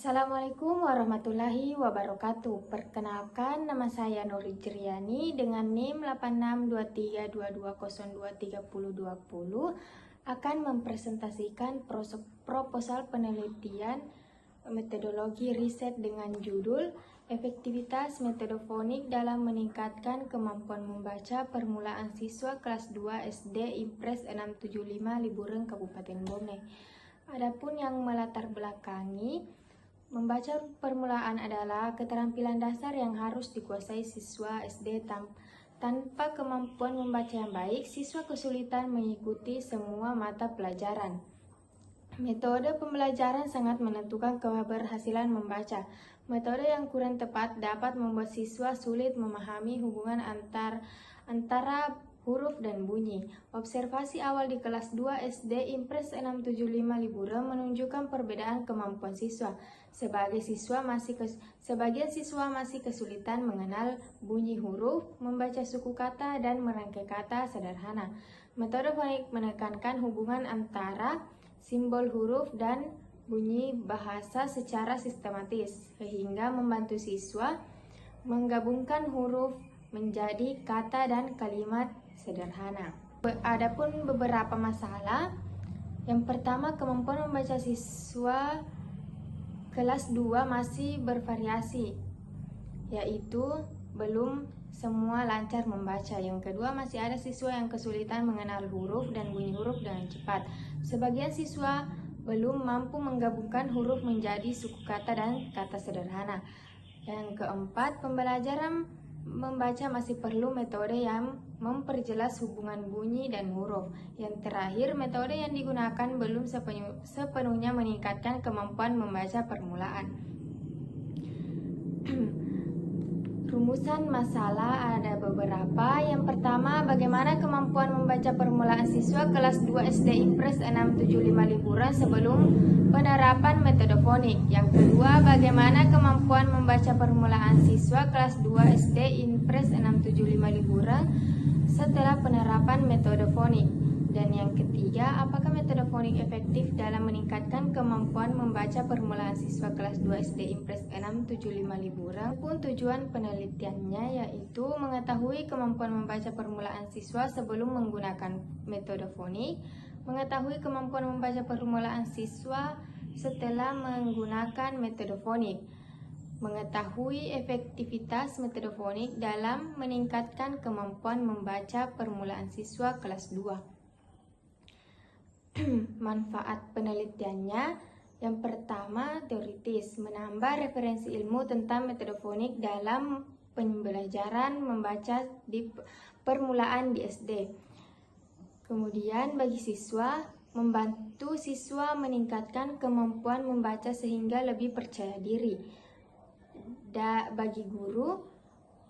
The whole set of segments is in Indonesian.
Assalamualaikum warahmatullahi wabarakatuh. Perkenalkan, nama saya Nuri Jriani dengan NIM 862322023020 akan mempresentasikan proposal penelitian metodologi riset dengan judul Efektivitas Metode Fonik dalam Meningkatkan Kemampuan Membaca Permulaan Siswa Kelas 2 SD Impres 675 Liburan Kabupaten Bone. Adapun yang melatar belakangi, membaca permulaan adalah keterampilan dasar yang harus dikuasai siswa SD. Tanpa kemampuan membaca yang baik, siswa kesulitan mengikuti semua mata pelajaran. Metode pembelajaran sangat menentukan keberhasilan membaca. Metode yang kurang tepat dapat membuat siswa sulit memahami hubungan antara huruf dan bunyi. Observasi awal di kelas 2 SD Impres 675 Liburan menunjukkan perbedaan kemampuan siswa. Sebagian siswa masih kesulitan mengenal bunyi huruf, membaca suku kata, dan merangkai kata sederhana. Metode fonik menekankan hubungan antara simbol huruf dan bunyi bahasa secara sistematis, sehingga membantu siswa menggabungkan huruf menjadi kata dan kalimat sederhana. Adapun beberapa masalah. Yang pertama, kemampuan membaca siswa kelas 2 masih bervariasi, yaitu belum semua lancar membaca. Yang kedua, masih ada siswa yang kesulitan mengenal huruf dan bunyi huruf dengan cepat. Sebagian siswa belum mampu menggabungkan huruf menjadi suku kata dan kata sederhana. Yang keempat, pembelajaran membaca masih perlu metode yang memperjelas hubungan bunyi dan huruf. Yang terakhir, metode yang digunakan belum sepenuhnya meningkatkan kemampuan membaca permulaan. Rumusan masalah ada beberapa. Yang pertama, bagaimana kemampuan membaca permulaan siswa kelas 2 SD Impres 675 Liburan sebelum penerapan metode fonik. Yang kedua, bagaimana kemampuan membaca permulaan siswa kelas 2 SD Impres 675 Liburan setelah penerapan metode fonik. Dan yang ketiga, apakah metode fonik efektif dalam meningkatkan kemampuan membaca permulaan siswa kelas 2 SD Impres 675 Liburan? Pun tujuan penelitiannya yaitu mengetahui kemampuan membaca permulaan siswa sebelum menggunakan metode fonik, mengetahui kemampuan membaca permulaan siswa setelah menggunakan metode fonik, mengetahui efektivitas metode fonik dalam meningkatkan kemampuan membaca permulaan siswa kelas 2. Manfaat penelitiannya, yang pertama teoritis, menambah referensi ilmu tentang metode fonik dalam pembelajaran membaca di permulaan di SD. Kemudian bagi siswa, membantu siswa meningkatkan kemampuan membaca sehingga lebih percaya diri. Bagi guru,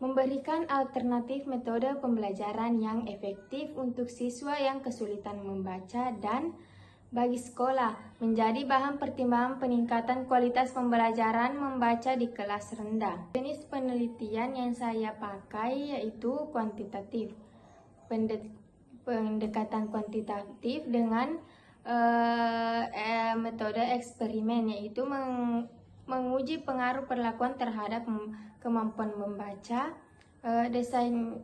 memberikan alternatif metode pembelajaran yang efektif untuk siswa yang kesulitan membaca. Dan bagi sekolah, menjadi bahan pertimbangan peningkatan kualitas pembelajaran membaca di kelas rendah. Jenis penelitian yang saya pakai yaitu kuantitatif. Pendekatan kuantitatif dengan metode eksperimen, yaitu menguji pengaruh perlakuan terhadap kemampuan membaca. Desain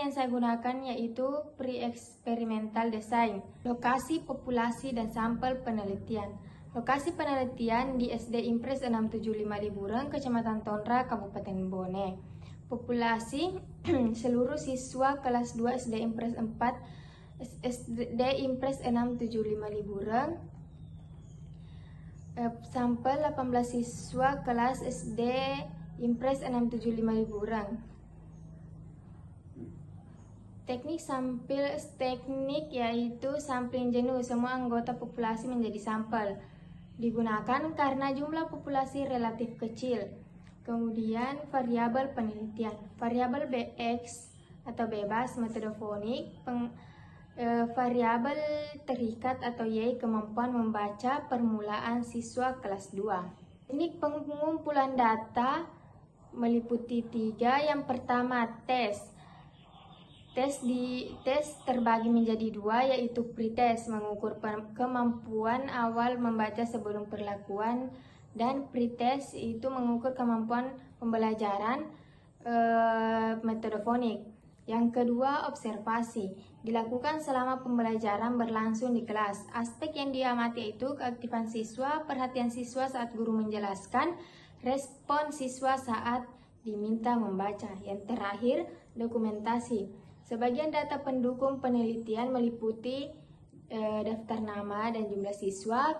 yang saya gunakan yaitu pre-experimental design. Lokasi, populasi, dan sampel penelitian. Lokasi penelitian di SD Impres 675 Liburan, Kecamatan Tonra, Kabupaten Bone. Populasi seluruh siswa kelas 2 SD Impres 675 Liburan. Sampel 18 siswa kelas SD Impres 675 Liburan. Teknik yaitu sampling jenuh, semua anggota populasi menjadi sampel. Digunakan karena jumlah populasi relatif kecil. Kemudian variabel penelitian. Variabel BX atau bebas metode fonik. Variabel terikat atau Y kemampuan membaca permulaan siswa kelas 2. Teknik pengumpulan data meliputi 3. Yang pertama, tes. Tes terbagi menjadi 2, yaitu pretest, mengukur kemampuan awal membaca sebelum perlakuan Dan pretest itu mengukur kemampuan pembelajaran metode fonik. Yang kedua, observasi. Dilakukan selama pembelajaran berlangsung di kelas. Aspek yang diamati itu keaktifan siswa, perhatian siswa saat guru menjelaskan, respon siswa saat diminta membaca. Yang terakhir, dokumentasi. Sebagian data pendukung penelitian meliputi daftar nama dan jumlah siswa,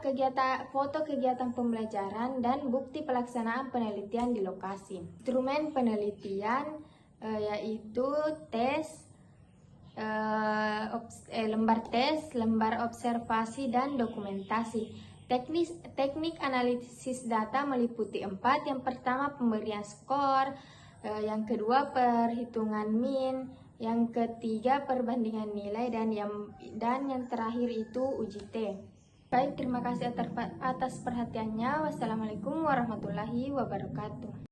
foto kegiatan pembelajaran, dan bukti pelaksanaan penelitian di lokasi. Instrumen penelitian yaitu lembar tes, lembar observasi, dan dokumentasi. Teknik analisis data meliputi 4. Yang pertama, pemberian skor. Yang kedua, perhitungan min. Yang ketiga, perbandingan nilai. Dan yang terakhir itu uji T. Baik, terima kasih atas perhatiannya. Wassalamualaikum warahmatullahi wabarakatuh.